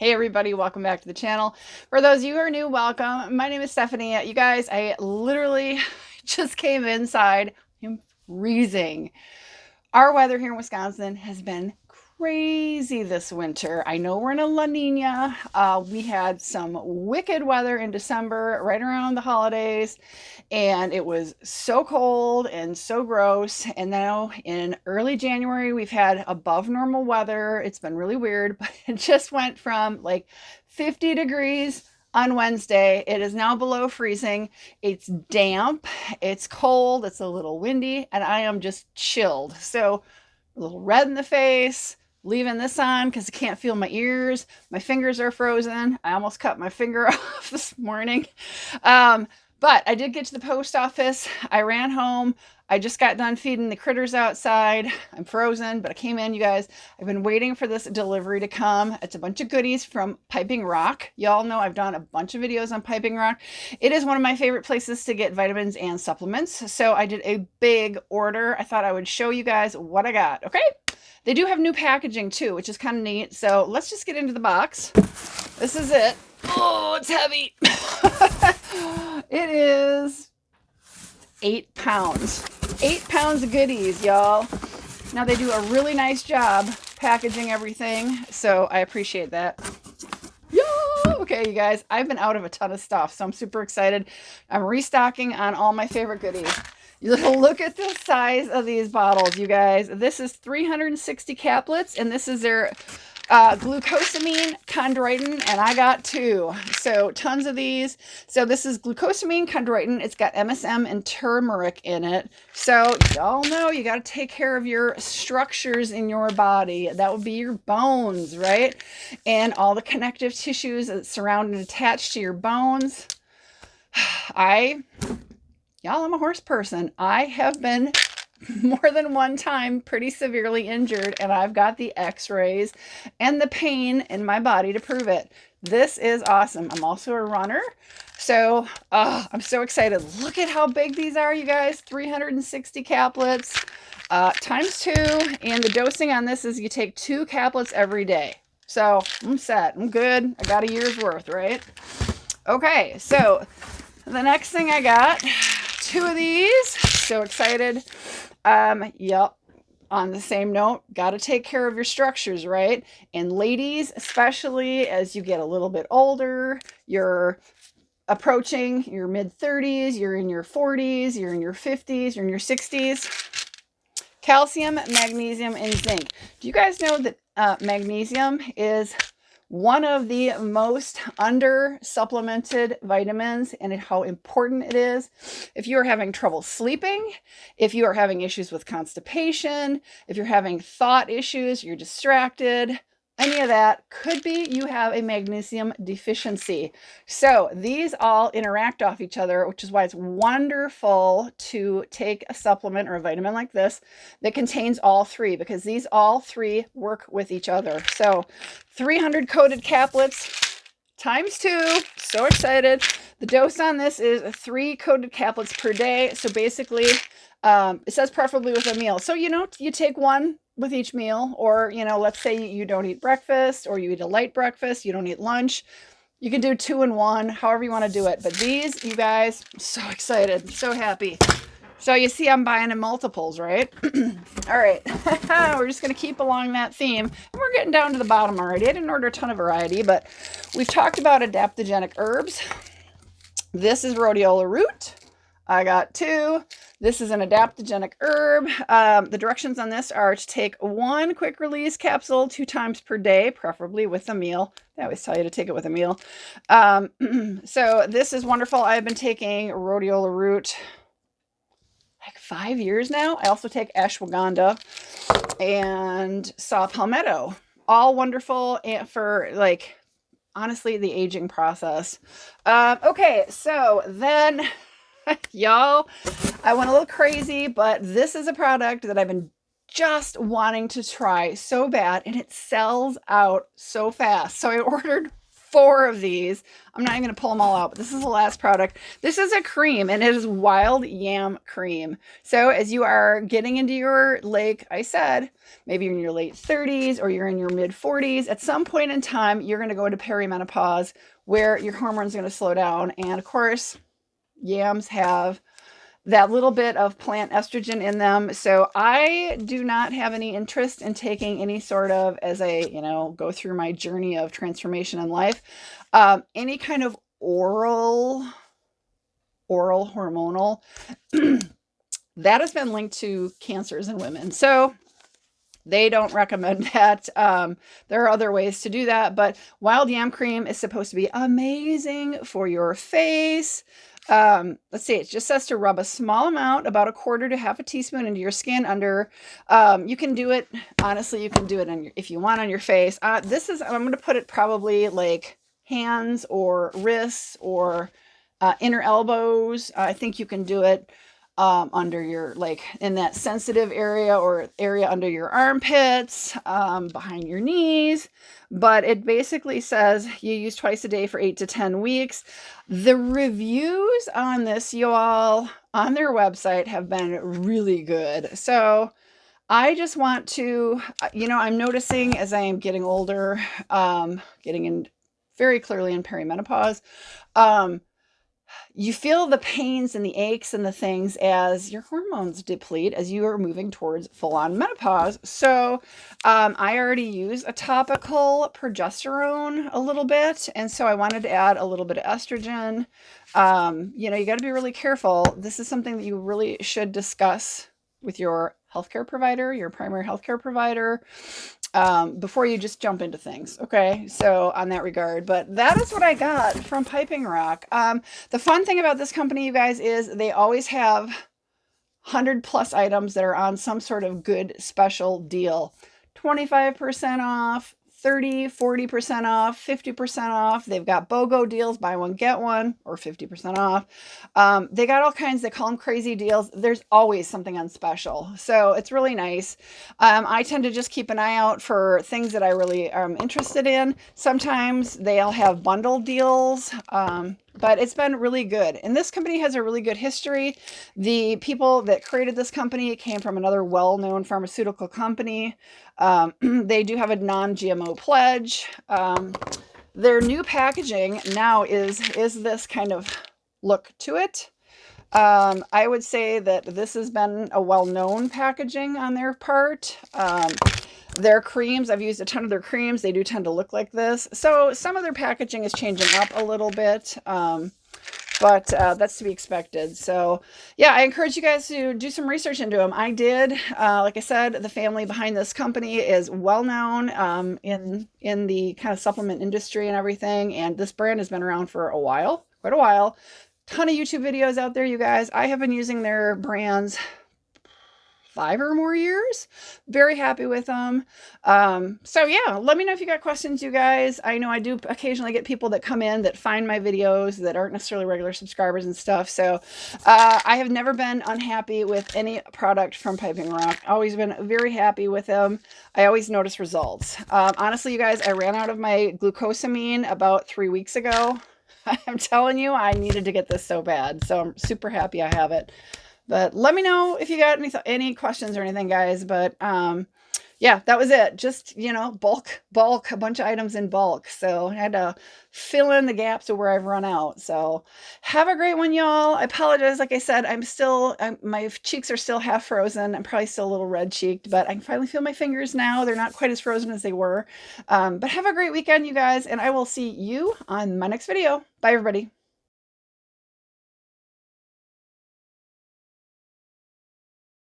Hey everybody, welcome back to the channel. For those of you who are new, welcome. My name is Stephanie. You guys, I literally just came inside. I'm freezing. Our weather here in Wisconsin has been crazy this winter. I know we're in a La Nina. We had some wicked weather in December, right around the holidays, and it was so cold and so gross. And now in early January, we've had above normal weather. It's been really weird, but it just went from like 50 degrees on Wednesday. It is now below freezing. It's damp, it's cold, it's a little windy, and I am just chilled. So a little red in the face, leaving this on because I can't feel my ears. My fingers are frozen. I almost cut my finger off this morning. But I did get to the post office. I ran home. I just got done feeding the critters outside. I'm frozen, but I came in, you guys. I've been waiting for this delivery to come. It's a bunch of goodies from Piping Rock. Y'all know I've done a bunch of videos on Piping Rock. It is one of my favorite places to get vitamins and supplements. So I did a big order. I thought I would show you guys what I got, okay? They do have new packaging too, which is kind of neat. So let's just get into the box. This is it. Oh, it's heavy. It is 8 pounds. 8 pounds of goodies, y'all. Now they do a really nice job packaging everything, so I appreciate that. Yo! Okay, you guys, I've been out of a ton of stuff, so I'm super excited. I'm restocking on all my favorite goodies. Look at the size of these bottles, you guys. This is 360 caplets, and this is their glucosamine chondroitin, and I got 2. So tons of these. So this is glucosamine chondroitin. It's got MSM and turmeric in it. So y'all know you got to take care of your structures in your body. That would be your bones, right? And all the connective tissues that surround and attach to your bones. Y'all, I'm a horse person. I have been more than one time pretty severely injured, and I've got the x-rays and the pain in my body to prove it. This is awesome. I'm also a runner, so I'm so excited. Look at how big these are, you guys. 360 caplets times 2, and the dosing on this is you take 2 caplets every day. So I'm set. I'm good. I got a year's worth, right? Okay, so the next thing I got, 2 of these. So excited. Yep. On the same note, got to take care of your structures, right? And ladies, especially as you get a little bit older, you're approaching your mid-30s, you're in your 40s, you're in your 50s, you're in your 60s. Calcium, magnesium, and zinc. Do you guys know that magnesium is one of the most under supplemented vitamins, and how important it is? If you are having trouble sleeping, if you are having issues with constipation, if you're having thought issues, you're distracted, any of that, could be you have a magnesium deficiency. So these all interact off each other, which is why it's wonderful to take a supplement or a vitamin like this that contains all 3, because these all 3 work with each other. So 300 coated caplets times 2. So excited. The dose on this is 3 coated caplets per day. So basically, it says preferably with a meal. So, you take 1 with each meal, or, let's say you don't eat breakfast, or you eat a light breakfast, you don't eat lunch. You can do 2 in 1, however you want to do it. But these, you guys, I'm so excited, so happy. So you see I'm buying in multiples, right? All right, we're just going to keep along that theme. And we're getting down to the bottom already. I didn't order a ton of variety, but we've talked about adaptogenic herbs. This is rhodiola root. I got 2. This is an adaptogenic herb. The directions on this are to take 1 quick release capsule 2 times per day, preferably with a meal. They always tell you to take it with a meal. So this is wonderful. I've been taking rhodiola root like 5 years now. I also take ashwagandha and saw palmetto. All wonderful for, like, honestly, the aging process. Okay, so then, y'all, I went a little crazy, but this is a product that I've been just wanting to try so bad, and it sells out so fast. So I ordered 4 of these. I'm not even going to pull them all out, but this is the last product. This is a cream, and it is wild yam cream. So as you are getting into your, like I said, maybe you're in your late 30s or you're in your mid 40s, at some point in time, you're going to go into perimenopause where your hormones are going to slow down. And of course, yams have that little bit of plant estrogen in them. So I do not have any interest in taking any sort of, as I, go through my journey of transformation in life, any kind of oral hormonal that has been linked to cancers in women. So they don't recommend that. There are other ways to do that, but wild yam cream is supposed to be amazing for your face. Let's see, it just says to rub a small amount, about 1/4 to 1/2 teaspoon into your skin under, you can do it, honestly, you can do it on if you want on your face. I'm going to put it probably like hands or wrists or inner elbows. I think you can do it under your, like in that sensitive area or area under your armpits, behind your knees. But it basically says you use twice a day for 8 to 10 weeks. The reviews on this, you all, on their website have been really good. So I just want to, I'm noticing as I am getting older, getting in very clearly in perimenopause, you feel the pains and the aches and the things as your hormones deplete as you are moving towards full-on menopause. So I already use a topical progesterone a little bit, and so I wanted to add a little bit of estrogen. You got to be really careful. This is something that you really should discuss with your healthcare provider, your primary healthcare provider, before you just jump into things. Okay. So on that regard, but that is what I got from Piping Rock. The fun thing about this company, you guys, is they always have 100+ items that are on some sort of good special deal. 25% off, 30, 40% off, 50% off. They've got BOGO deals, buy one, get one, or 50% off. They got all kinds, they call them crazy deals. There's always something on special. So it's really nice. I tend to just keep an eye out for things that I really am interested in. Sometimes they'll have bundle deals, but it's been really good. And this company has a really good history. The people that created this company came from another well-known pharmaceutical company. They do have a non-GMO pledge. Their new packaging now is this kind of look to it. I would say that this has been a well-known packaging on their part. Their creams, I've used a ton of their creams. They do tend to look like this. So some of their packaging is changing up a little bit. But that's to be expected. So yeah, I encourage you guys to do some research into them. I did. Like I said, the family behind this company is well known in the kind of supplement industry and everything. And this brand has been around for a while, quite a while. Ton of YouTube videos out there, you guys. I have been using their brands 5 or more years. Very happy with them. So yeah, let me know if you got questions, you guys. I know I do occasionally get people that come in that find my videos that aren't necessarily regular subscribers and stuff. So I have never been unhappy with any product from Piping Rock. Always been very happy with them. I always notice results. Honestly, you guys, I ran out of my glucosamine about 3 weeks ago. I'm telling you, I needed to get this so bad. So I'm super happy I have it. But let me know if you got any questions or anything, guys. But yeah, that was it. Just, bulk, a bunch of items in bulk. So I had to fill in the gaps of where I've run out. So have a great one, y'all. I apologize. Like I said, my cheeks are still half frozen. I'm probably still a little red cheeked, but I can finally feel my fingers now. They're not quite as frozen as they were. But have a great weekend, you guys. And I will see you on my next video. Bye, everybody.